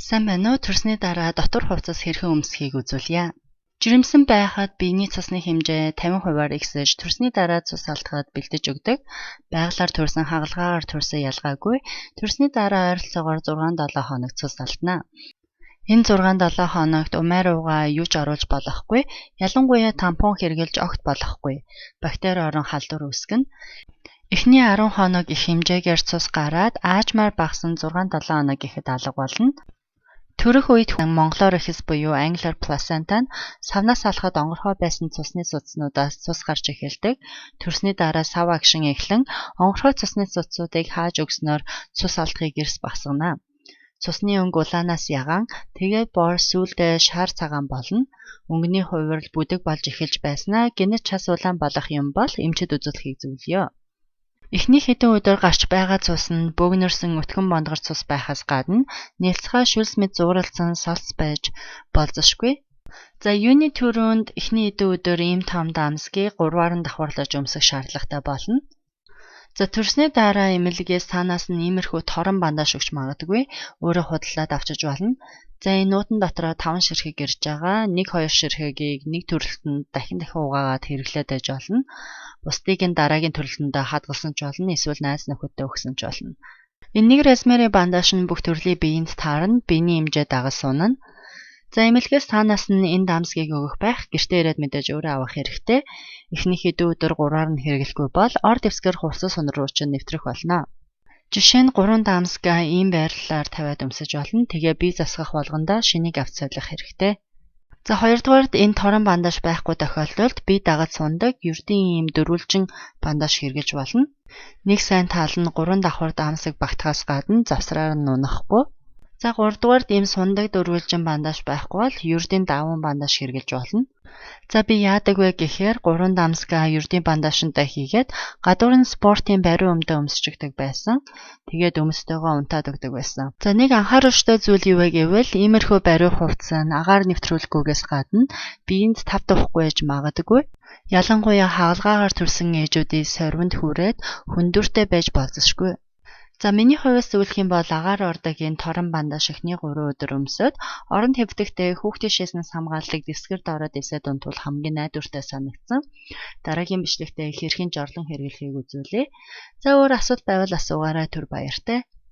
Сайн байна уу? Төрсний дараа дотор хувцас хэрхэн өмсөхийг үзүүлье. Жирэмсэн байхад биений цусны хэмжээ 50%-аар ихсэж, төрсний дараа цус алдахад бэлдэж өгдөг. Байгалаар төрсөн хагалгаагаар төрсөн ялгаагүй. Төрсний дараа ойролцоогоор 6-7 хоног цус алдана. Энэ 6-7 хоногт умаар уугаа юу ч оруулж болохгүй. Ялангуяа тампон хэрглэж огт болохгүй. Бактери орон халдвар үүсгэнэ. Эхний 10 хоног их хэмжээгээр цус гараад аажмаар багсан 6-7 хоног ихэд алга болно. Төрөх үед монголоор эхс буюу англиар placenta нь савнаас алхад онгорхой байсан цусны цуцнуудаас цус гарч эхэлдэг. Төрсний дараа сав агшин эхлэн онгорхой цусны цуцуудыг хааж өгснөөр цус алдахыг эрс багасгана. Цусны өнгө улаанаас яган, тэгээд бор сүүлдээ шар цагаан болно. Өнгөний хувирал бүдэг болж эхэлж байснаа гэнэт час улаан болох юм бол эмчэд үзүүлэхийг зөвлөё. Эхний хэдэн өдөр гарч байгаа цус нь бөөгнөрсөн өтгөн бондгор цус байхаас гадна нээлцгай шүлс мэд зууралсан солц байж болзошгүй. За юуны төрөнд эхний хэдэн өдөр ийм том дамсгийг 3-аар нь давхарлаж өмсөх шаардлагатай болно. За төрсний дараа эмнэлгээс танаас нь иймэрхүү торон бандаж өгч магадгүй, өөрөө худалдаад авчиж болно. За энэ нуутан дотроо 5 ширхэг ирж байгаа. 1-2 ширхэгийг нэг төрөлтөнд дахин угаагаад хэрэглээд байж болно. Бусдыг нь дараагийн төрөлтөндөө хадгалсан ч болно, эсвэл найз нөхөдтэй өгсөн ч болно. Энэ нэг размерын бандаж нь бүх төрлийн биеинд таарна, биений хэмжээ дагаж сунана. За эмнэлгээс танаас нь энэ дамсгийг өгөх байх, гэртээ ирээд мэдээж өөрөө авах хэрэгтэй. Эхний хэдэн өдөр 3-аар нь хэрэглэхгүй бол ор дэвсгэр хувцас сунар руу ч нэвтрэх болно. Жишээ нь 3 дамсгаа ийм байрлалаар тавиад өмсөж болно. Тэгээ бие засгах болгондоо шинийг авч солих хэрэгтэй. За хоёрдугаард энэ торон бандаж байхгүй тохиолдолд бие дагаж сундаг ердийн ийм дөрвөлжин бандаж хэрэглэж болно. Нэг сайн тал нь 3 давхар дамсаг багтахаас гадна завсраар нь унахгүй. За 3-дугаард ийм сундаг дөрвөлжин бандаж байхгүй бол ердийн даван бандаж хэрэглэж болно. За би яадаг вэ гэхээр 3 дамсгаа ердийн бандажтай хийгээд гадуур нь спортын бариу өмдөө өмсчигдэг байсан. Тэгээд өмсдөгөө унтаад өгдөг байсан. За нэг анхааруулжтай зүйл юу вэ гэвэл иймэрхүү бариу хувцас нь агаар нэвтрүүлэхгүйгээс гадна биеинд тав тухгүй ээж магадгүй. Ялангуяа хагалгаагаар төрсэн ээжүүдийн сорвинд хүрээд хүндүртэй байж болзошгүй. За миний хувьд зөвлөх юм бол агаар ордог энэ торон бандаж эхний 3 өдөр өмсөд орон хэвдэгтээ хүүхдийн шээснээс хамгаалдаг дэвсгэр доороо дэвсээд унтвал хамгийн найдвартай санагдсан. Дараагийн бичлэгтээ хэрхэн жорлон хэрэглэхийг үзүүлье. За өөр асуулт байвал асуугаарай. Түр баяртай.